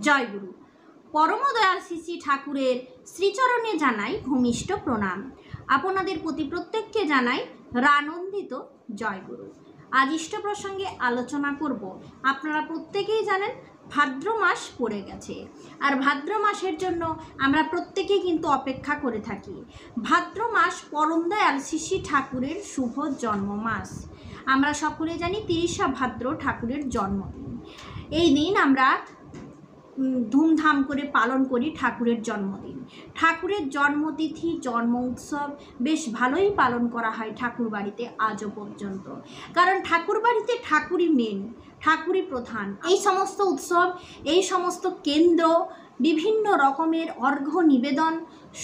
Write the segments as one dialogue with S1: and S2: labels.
S1: জয়গুরু। পরমদয়াল শ্রী শ্রী ঠাকুরের শ্রীচরণে জানাই ভূমিষ্ঠ প্রণাম। আপনাদের প্রতি প্রত্যেককে জানাই রানন্দিত জয়গুরু। আজ ইষ্ট প্রসঙ্গে আলোচনা করব। আপনারা প্রত্যেকেই জানেন ভাদ্র মাস পড়ে গেছে, আর ভাদ্র মাসের জন্য আমরা প্রত্যেকেই কিন্তু অপেক্ষা করে থাকি। ভাদ্র মাস পরমদয়াল শ্রী শ্রী ঠাকুরের শুভ জন্ম মাস। আমরা সকলে জানি 30শে ভাদ্র ঠাকুরের জন্মদিন। এই দিন আমরা ধুমধাম করে পালন করি ঠাকুরের জন্মদিন। ঠাকুরের জন্মতিথি, জন্ম উৎসব বেশ ভালোই পালন করা হয় ঠাকুর বাড়িতে আজও পর্যন্ত। কারণ ঠাকুর বাড়িতে ঠাকুরই মেন, ঠাকুরই প্রধান। এই সমস্ত উৎসব, এই সমস্ত কেন্দ্র, বিভিন্ন রকমের অর্ঘ্য নিবেদন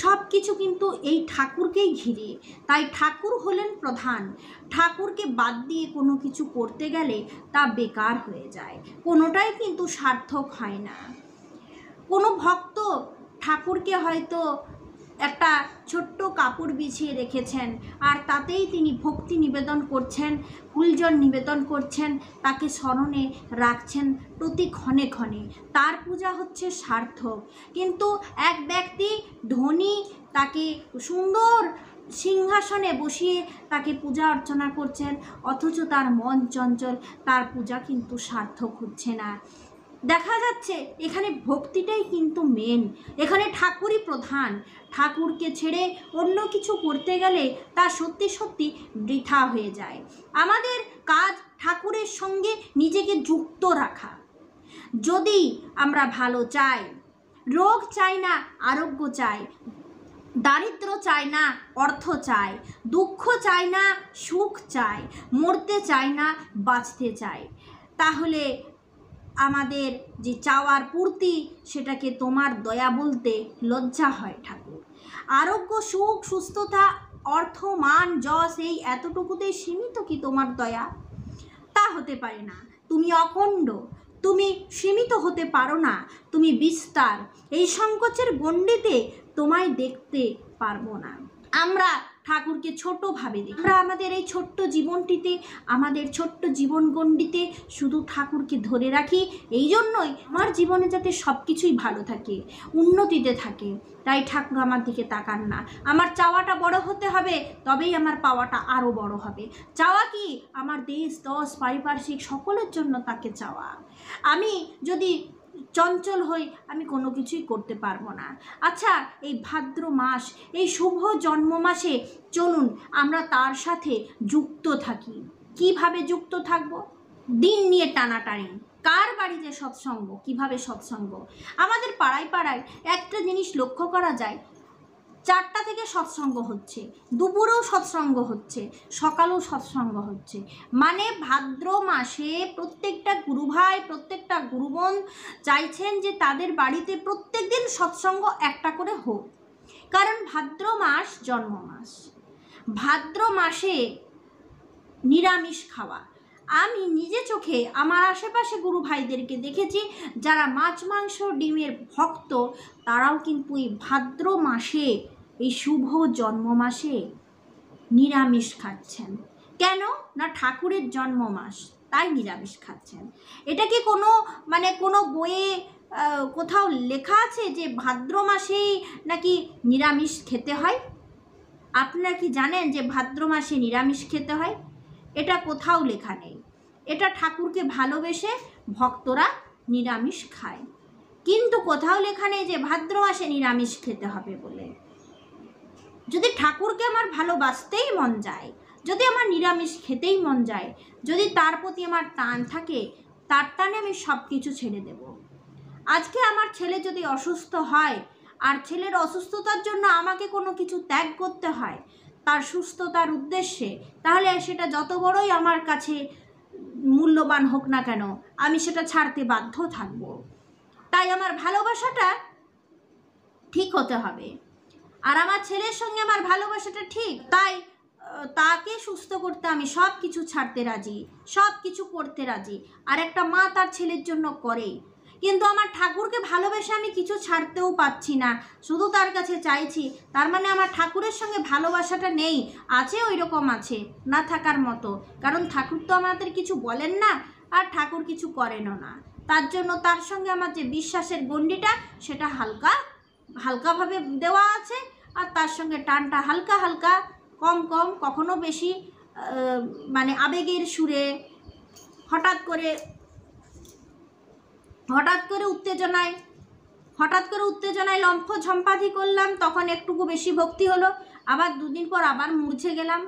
S1: সব কিছু কিন্তু এই ঠাকুরকেই ঘিরে। তাই ঠাকুর হলেন প্রধান। ঠাকুরকে বাদ দিয়ে কোনো কিছু করতে গেলে তা বেকার হয়ে যায়, কোনোটাই কিন্তু সার্থক হয় না। কোনো ভক্ত ঠাকুরকে হয়তো একটা ছোট্ট কাপড় বিছিয়ে রেখেছেন, আর তাতেই তিনি ভক্তি নিবেদন করছেন, ফুলজল নিবেদন করছেন, তাকে স্মরণে রাখছেন প্রতি ক্ষণে ক্ষণে, তার পূজা হচ্ছে সার্থক। কিন্তু এক ব্যক্তি ধনী, তাকে সুন্দর সিংহাসনে বসিয়ে তাকে পূজা অর্চনা করছেন, অথচ তার মন চঞ্চল, তার পূজা কিন্তু সার্থক হচ্ছে না। দেখা যাচ্ছে এখানে ভক্তিটাই কিন্তু মেন, এখানে ঠাকুরই প্রধান। ঠাকুরকে ছেড়ে অন্য কিছু করতে গেলে তা সত্যি সত্যি বৃথা হয়ে যায়। আমাদের কাজ ঠাকুরের সঙ্গে নিজেকে যুক্ত রাখা। যদি আমরা ভালো চাই, রোগ চাই না আরোগ্য চাই, দারিদ্র চাই না অর্থ চাই, দুঃখ চাই না সুখ চাই, মরতে চাই না বাঁচতে চাই, তাহলে আমাদের যে চাওয়ার পূর্তি সেটাকে তোমার দয়া বলতে লজ্জা হয় ঠাকুর। আরোগ্য, সুখ, সুস্থতা, অর্থ, মান, যশ এই এতটুকুতেই সীমিত কি তোমার দয়া? তা হতে পারে না। তুমি অখণ্ড, তুমি সীমিত হতে পারো না, তুমি বিস্তার। এই সংকোচের গণ্ডিতে তোমায় দেখতে পারবো না। আমরা ঠাকুরকে ছোটোভাবে দেখি। আমরা আমাদের এই ছোট্ট জীবনটিতে, আমাদের ছোট্ট জীবন গণ্ডিতে শুধু ঠাকুরকে ধরে রাখি। এই জন্যই আমার জীবনে যাতে সব কিছুই ভালো থাকে, উন্নতিতে থাকে, তাই ঠাকুর আমার দিকে তাকান না। আমার চাওয়াটা বড় হতে হবে, তবেই আমার পাওয়াটা আরও বড় হবে। চাওয়া কি? আমার দেশ, দশ, পারিপার্শ্বিক সকলের জন্য তাকে চাওয়া। আমি যদি চঞ্চল হই, আমি কোনো কিছুই করতে পারবো না। আচ্ছা, এই ভাদ্র মাস, এই শুভ জন্ম মাসে চলুন আমরা তার সাথে যুক্ত থাকি। কিভাবে যুক্ত থাকবো? দিন নিয়ে টানাটানি, কার বাড়িতে সৎসঙ্গ, কিভাবে সৎসঙ্গ। আমাদের পাড়ায় পাড়ায় একটা জিনিস লক্ষ্য করা যায়, 4টা থেকে সৎসঙ্গ হচ্ছে, দুপুরেও সৎসঙ্গ হচ্ছে, সকালেও সৎসঙ্গ হচ্ছে। মানে ভাদ্র মাসে প্রত্যেকটা গুরুভাই, প্রত্যেকটা গুরুবোন চাইছেন যে তাদের বাড়িতে প্রত্যেক দিন সৎসঙ্গ একটা করে হোক। কারণ ভাদ্র মাস জন্ম মাস। ভাদ্র মাসে নিরামিষ খাওয়া, আমি নিজে চোখে আমার আশেপাশে গুরু ভাইদেরকে দেখেছি যারা মাছ মাংস ডিমের ভক্ত, তারাও কিন্তু এই ভাদ্র মাসে, এই শুভ জন্ম মাসে নিরামিষ খাচ্ছেন। কেন না? ঠাকুরের জন্ম মাস, তাই নিরামিষ খাচ্ছেন। এটা কি কোনো বইয়ে কোথাও লেখা আছে যে ভাদ্র মাসেই নাকি নিরামিষ খেতে হয়? আপনারা কি জানেন যে ভাদ্র মাসে নিরামিষ খেতে হয়? এটা কোথাও লেখা নেই। এটা ঠাকুরকে ভালোবেসে ভক্তরা নিরামিষ খায়, কিন্তু কোথাও লেখা নেই যে ভাদ্র মাসে নিরামিষ খেতে হবে বলে। যদি ঠাকুরকে আমার ভালোবাসতেই মন যায়, যদি আমার নিরামিষ খেতেই মন যায়, যদি তার প্রতি আমার টান থাকে, তার টানে আমি সব কিছু ছেড়ে দেব। আজকে আমার ছেলে যদি অসুস্থ হয়, আর ছেলের অসুস্থতার জন্য আমাকে কোনো কিছু ত্যাগ করতে হয় তার সুস্থতার উদ্দেশ্যে, তাহলে সেটা যত বড়ই আমার কাছে মূল্যবান হোক না কেন, আমি সেটা ছাড়তে বাধ্য থাকব। তাই আমার ভালোবাসাটা ঠিক হতে হবে, আর আমার ছেলের সঙ্গে আমার ভালোবাসাটা ঠিক। তাই তাকে সুস্থ করতে আমি সব কিছু ছাড়তে রাজি, সব কিছু করতে রাজি। আর একটা মা তার ছেলের জন্য করে, কিন্তু আমার ঠাকুরকে ভালোবেসে আমি কিছু ছাড়তেও পাচ্ছি না, শুধু তার কাছে চাইছি। তার মানে আমার ঠাকুরের সঙ্গে ভালোবাসাটা নেই, আছে ওই রকম আছে, না থাকার মতো। কারণ ঠাকুর তো আমাদের কিছু বলেন না, আর ঠাকুর কিছু করেনও না। তার জন্য তার সঙ্গে আমার যে বিশ্বাসের গণ্ডিটা সেটা হালকাভাবে দেওয়া আছে, আর তার সঙ্গে টানটা হালকা হালকা, কম কম, কখনো বেশি মানে আবেগের সুরে, হঠাৎ করে উত্তেজনায় লম্ফ ঝম্পাধি করলাম, তখন একটুকু বেশি ভক্তি হলো, আবার দুদিন পর আবার মূর্ছে গেলাম।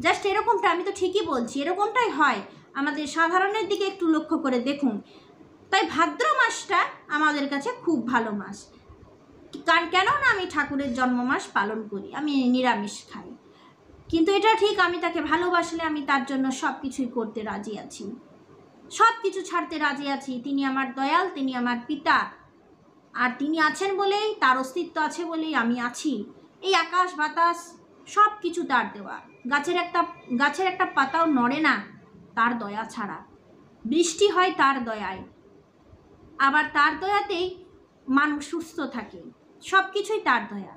S1: জাস্ট এরকমটা, আমি তো ঠিকই বলছি, এরকমটাই হয় আমাদের সাধারণের দিকে একটু লক্ষ্য করে দেখুন। তাই ভাদ্র মাসটা আমাদের কাছে খুব ভালো মাস। কেননা আমি ঠাকুরের জন্ম মাস পালন করি, আমি নিরামিষ খাই, কিন্তু এটা ঠিক, আমি তাকে ভালোবাসলে আমি তার জন্য সব কিছুই করতে রাজি আছি, সব কিছু ছাড়তে রাজি আছি। তিনি আমার দয়াল, তিনি আমার পিতা, আর তিনি আছেন বলেই, তার অস্তিত্ব আছে বলেই আমি আছি। এই আকাশ বাতাস সব কিছু তার দেওয়া। গাছের একটা পাতাও নড়ে না তার দয়া ছাড়া, বৃষ্টি হয় তার দয়ায়, আবার তার দয়াতেই মানুষ সুস্থ থাকে, সব কিছুই তার দয়া।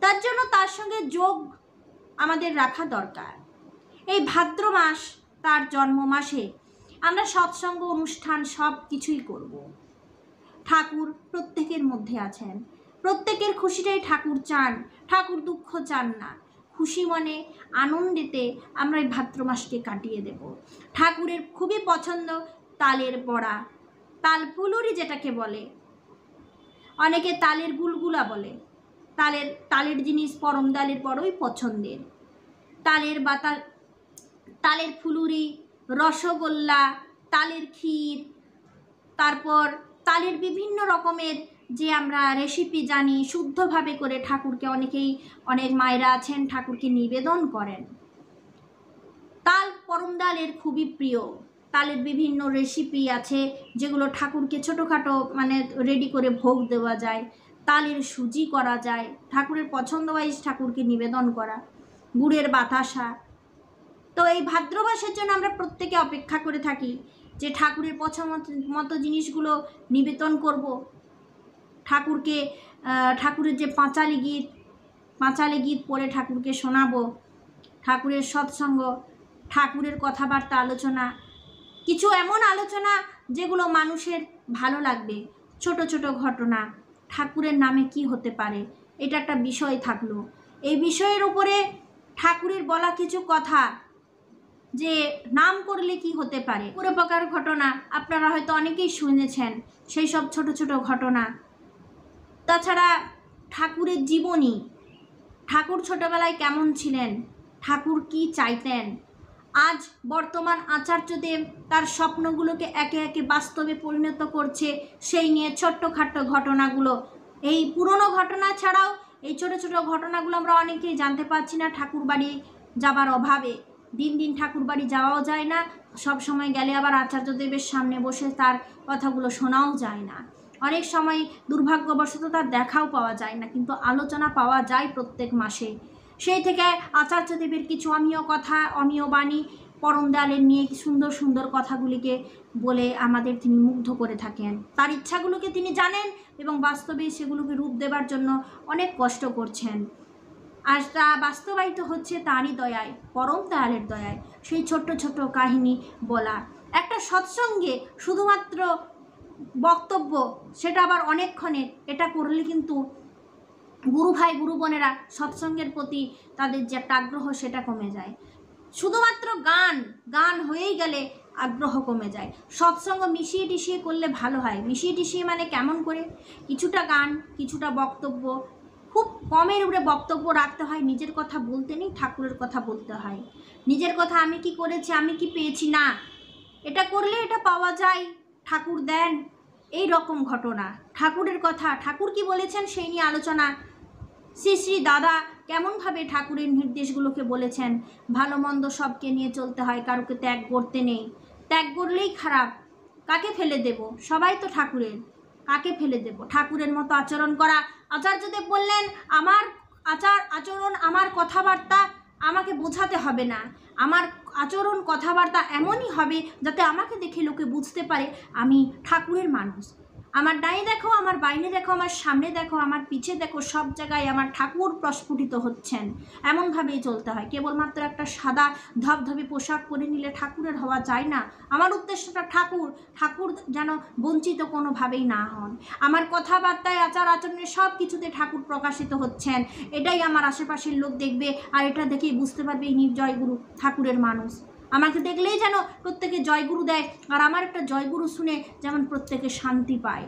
S1: তার জন্য তার সঙ্গে যোগ আমাদের রাখা দরকার। এই ভাদ্র মাস, তার জন্ম মাসে আমরা সৎসঙ্গ অনুষ্ঠান সব কিছুই করব। ঠাকুর প্রত্যেকের মধ্যে আছেন, প্রত্যেকের খুশিটাই ঠাকুর চান, ঠাকুর দুঃখ চান না। খুশি মনে আনন্দেতে আমরা এই ভাদ্র মাসকে কাটিয়ে দেব। ঠাকুরের খুবই পছন্দ তালের বড়া, তাল ফুলুরি যেটাকে বলে, অনেকে তালের গুলগুলা বলে। তালের জিনিস পরম দালের বড়ই পছন্দের। তালের ফুলুরি, রসগোল্লা, তালের ক্ষীর, তারপর তালের বিভিন্ন রকমের যে আমরা রেসিপি জানি, শুদ্ধভাবে করে ঠাকুরকে অনেক মায়েরা আছেন ঠাকুরকে নিবেদন করেন। তাল পরম দালের খুবই প্রিয়। তালের বিভিন্ন রেসিপি আছে যেগুলো ঠাকুরকে ছোটোখাটো মানে রেডি করে ভোগ দেওয়া যায়। তালের সুজি করা যায়, ঠাকুরের পছন্দ ওয়াইজ ঠাকুরকে নিবেদন করা, গুড়ের বাতাসা। তো এই ভাদ্র মাসের জন্য আমরা প্রত্যেকে অপেক্ষা করে থাকি যে ঠাকুরের পছন্দ মতো জিনিসগুলো নিবেদন করব। ঠাকুরের যে পাঁচালি গীত পড়ে ঠাকুরকে শোনাবো, ঠাকুরের সৎসঙ্গ, ঠাকুরের কথাবার্তা আলোচনা, কিছু এমন আলোচনা যেগুলো মানুষের ভালো লাগবে। ছোট ছোট ঘটনা, ঠাকুরের নামে কি হতে পারে, এটা একটা বিষয় থাকলো। এই বিষয়ের উপরে ঠাকুরের বলা কিছু কথা, যে নাম করলে কি হতে পারে, পুরো প্রকার ঘটনা আপনারা হয়তো অনেকেই শুনেছেন, সেই সব ছোট ছোট ঘটনা। তাছাড়া ঠাকুরের জীবনী, ঠাকুর ছোটবেলায় কেমন ছিলেন, ঠাকুর কি চাইতেন, আজ বর্তমান আচার্যদেব তার স্বপ্নগুলোকে একে একে বাস্তবে পরিণত করছে, সেই নিয়ে ছোট্টখাট্ট ঘটনাগুলো। এই পুরনো ঘটনা ছাড়াও এই ছোট ছোট ঘটনাগুলো আমরা অনেকেই জানতে পারছি না ঠাকুর বাড়ি যাবার অভাবে। দিন দিন ঠাকুর বাড়ি যাওয়াও যায় না, সব সময় গেলে আবার আচার্যদেবের সামনে বসে তার কথাগুলো শোনাও যায় না। অনেক সময় দুর্ভাগ্যবশত তার দেখাও পাওয়া যায় না, কিন্তু আলোচনা পাওয়া যায় প্রত্যেক মাসে। সেই থেকে আচার্যদেবের কিছু অমীয় কথা, অমীয় বাণী, পরম দয়ালের নিয়ে সুন্দর সুন্দর কথাগুলিকে বলে আমাদের তিনি মুগ্ধ করে থাকেন। তার ইচ্ছাগুলোকে তিনি জানেন এবং বাস্তবে সেগুলোকে রূপ দেবার জন্য অনেক কষ্ট করছেন। আর তা বাস্তবায়িত হচ্ছে তারই দয়ায়, পরম দয়ালের দয়ায়। সেই ছোট্ট ছোট্ট কাহিনী বলা, একটা সৎসঙ্গে শুধুমাত্র বক্তব্য, সেটা আবার অনেকক্ষণের, এটা করলে কিন্তু গুরু ভাই গুরু বোনেরা সৎসঙ্গের প্রতি তাদের যে একটা আগ্রহ সেটা কমে যায়। শুধুমাত্র গান হয়েই গেলে আগ্রহ কমে যায়। সৎসঙ্গ মিশিয়ে টিশিয়ে করলে ভালো হয়। মিশিয়ে টিশিয়ে মানে কেমন করে, কিছুটা গান, কিছুটা বক্তব্য, খুব কমের উপরে বক্তব্য রাখতে হয়। নিজের কথা বলতে নেই, ঠাকুরের কথা বলতে হয়। নিজের কথা, আমি কি করেছি, আমি কি পেয়েছি, না, এটা করলে এটা পাওয়া যায়, ঠাকুর দেন, এই রকম ঘটনা। ঠাকুরের কথা, ঠাকুর কি বলেছেন সেই নিয়ে আলোচনা। শ্রী দাদা কেমনভাবে ঠাকুরের নির্দেশগুলোকে বলেছেন, ভালো মন্দ সবকে নিয়ে চলতে হয়, কারোকে ত্যাগ করতে নেই, ত্যাগ করলেই খারাপ, কাকে ফেলে দেব, সবাই তো ঠাকুরের, কাকে ফেলে দেব, ঠাকুরের মতো আচরণ করা। আচার্যদেব বললেন, আমার আচরণ, আমার কথাবার্তা আমাকে বোঝাতে হবে না, আমার আচরণ কথাবার্তা এমনই হবে যাতে আমাকে দেখে লোকে বুঝতে পারে আমি ঠাকুরের মানুষ, আমার ডাইনে দেখো, আমার বাইনে দেখো, আমার সামনে দেখো, আমার পিছে দেখো, সব জায়গায় আমার ঠাকুর প্রস্ফুটিত হচ্ছেন। এমনভাবেই চলতে হয়। কেবলমাত্র একটা সাদা ধবধবে পোশাক পরে নিলে ঠাকুরের হওয়া যায় না। আমার উদ্দেশ্যটা ঠাকুর যেন বঞ্চিত কোনোভাবেই না হন। আমার কথাবার্তায়, আচার আচরণে সব কিছুতে ঠাকুর প্রকাশিত হচ্ছেন। এটাই আমার আশেপাশের লোক দেখবে, আর এটা দেখেই বুঝতে পারবে ইনি জয়গুরু, ঠাকুরের মানুষ। আমাকে দেখলেই যেন প্রত্যেকে জয়গুরু দেয়, আর আমার একটা জয়গুরু শুনে যেমন প্রত্যেকে শান্তি পায়।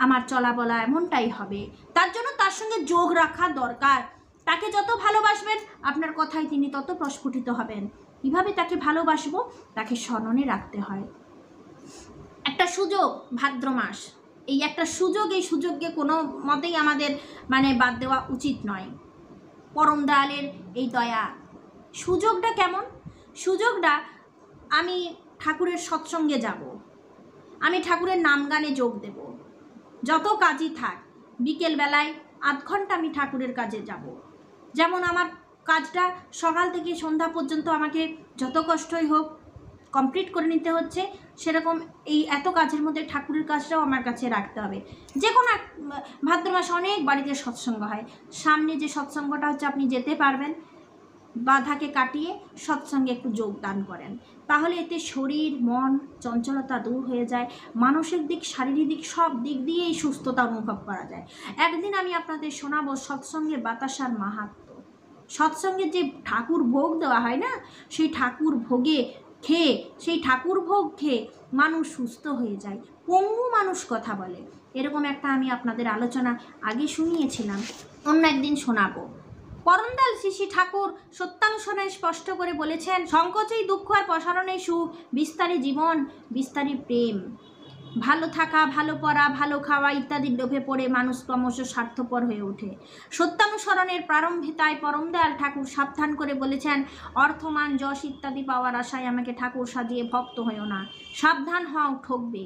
S1: আমার চলা বলা এমনটাই হবে। তার জন্য তার সঙ্গে যোগ রাখা দরকার। তাকে যত ভালোবাসবেন আপনার কথায় তিনি তত প্রস্ফুটিত হবেন। কীভাবে তাকে ভালোবাসবো? তাকে স্মরণে রাখতে হয়। একটা সুযোগ, ভাদ্র মাস, এই একটা সুযোগ, এই সুযোগকে কোনো মতেই আমাদের বাদ দেওয়া উচিত নয়। পরম দয়ালের এই দয়া। সুযোগটা কেমন? সুযোগটা, আমি ঠাকুরের সৎসঙ্গে যাব, আমি ঠাকুরের নাম গানে যোগ দেব, যত কাজই থাক বিকেলবেলায় আধ ঘন্টা আমি ঠাকুরের কাজে যাব। যেমন আমার কাজটা সকাল থেকে সন্ধ্যা পর্যন্ত আমাকে যত কষ্টই হোক কমপ্লিট করে নিতে হচ্ছে, সেরকম এই এত কাজের মধ্যে ঠাকুরের কাজটাও আমার কাছে রাখতে হবে। যে কোনো ভাদ্র মাসে অনেক বাড়িতে সৎসঙ্গ হয়। সামনে যে সৎসঙ্গটা হচ্ছে, আপনি যেতে পারবেন, বাধাকে কাটিয়ে সৎসঙ্গে একটু যোগদান করেন, তাহলে এতে শরীর মন চঞ্চলতা দূর হয়ে যায়। মানসিক দিক, শারীরিক দিক, সব দিক দিয়েই সুস্থতা অনুভব করা যায়। একদিন আমি আপনাদের শোনাবো সৎসঙ্গে বাতাসার মাহাত্ম্য। সৎসঙ্গে যে ঠাকুর ভোগ দেওয়া হয় না, সেই ঠাকুর ভোগে খেয়ে, সেই ঠাকুর ভোগ খেয়ে মানুষ সুস্থ হয়ে যায়, পঙ্গু মানুষ কথা বলে। এরকম একটা আমি আপনাদের আলোচনা আগে শুনিয়েছিলাম, অন্য একদিন শোনাবো। পরমদয়াল শ্রী শ্রী ঠাকুর সত্যানুসরণে স্পষ্ট করে বলেছেন, সংকোচেই দুঃখ আর প্রসারণে সুখ, বিস্তারে জীবন, বিস্তারে প্রেম। ভালো থাকা, ভালো পড়া, ভালো খাওয়া ইত্যাদির লোভে পড়ে মানুষ ক্রমশ স্বার্থপর হয়ে ওঠে। সত্যানুসরণের প্রারম্ভে তাই পরমদয়াল ঠাকুর সাবধান করে বলেছেন, অর্থমান যশ ইত্যাদি পাওয়ার আশায় আমাকে ঠাকুর সাজিয়ে ভক্ত হয়েও না, সাবধান হও, ঠকবে।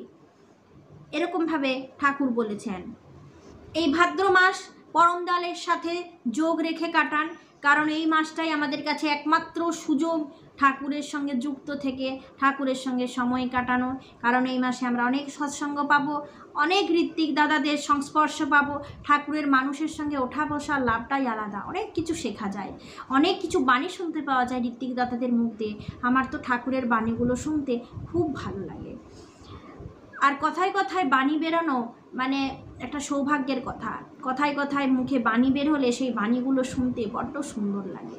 S1: এরকমভাবে ঠাকুর বলেছেন। এই ভাদ্র মাস পরমদয়ালের সাথে যোগ রেখে কাটান, কারণ এই মাসটাই আমাদের কাছে একমাত্র সুযোগ ঠাকুরের সঙ্গে যুক্ত থেকে ঠাকুরের সঙ্গে সময় কাটানোর। কারণ এই মাসে আমরা অনেক সৎসঙ্গ পাবো, অনেক ঋত্বিক দাদাদের সংস্পর্শ পাবো। ঠাকুরের মানুষের সঙ্গে ওঠা বসার লাভটাই আলাদা, অনেক কিছু শেখা যায়, অনেক কিছু বাণী শুনতে পাওয়া যায় ঋত্বিক দাদাদের মুখ দিয়ে। আমার তো ঠাকুরের বাণীগুলো শুনতে খুব ভালো লাগে। আর কথায় কথায় বাণী বেরোনো একটা সৌভাগ্যের কথা। কথায় কথায় মুখে বাণী বের হলে সেই বাণীগুলো শুনতে বড্ড সুন্দর লাগে।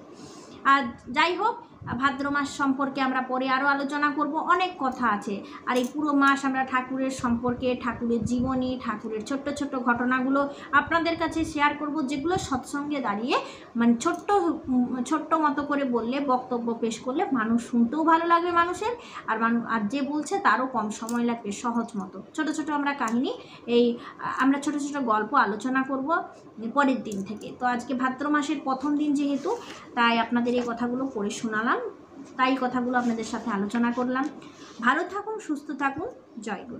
S1: আর যাই হোক, ভাদ্র মাস সম্পর্কে আমরা পরে আরও আলোচনা করব, অনেক কথা আছে। আর এই পুরো মাস আমরা ঠাকুরের সম্পর্কে, ঠাকুরের জীবনী, ঠাকুরের ছোট্ট ছোট্ট ঘটনাগুলো আপনাদের কাছে শেয়ার করব, যেগুলো সৎসঙ্গে দাঁড়িয়ে ছোট্ট মতো করে বললে, বক্তব্য পেশ করলে মানুষ শুনতেও ভালো লাগবে মানুষের, আর যে বলছে তারও কম সময় লাগবে। সহজ মতো ছোট ছোট আমরা কাহিনী, আমরা ছোট ছোট গল্প আলোচনা করব পরের দিন থেকে। তো আজকে ভাদ্র মাসের প্রথম দিন যেহেতু, তাই আপনাদের এই কথাগুলো পড়ে শোনালাম, তাই কথাগুলো আপনাদের সাথে আলোচনা করলাম। ভালো থাকুন, সুস্থ থাকুন, জয় গুরু।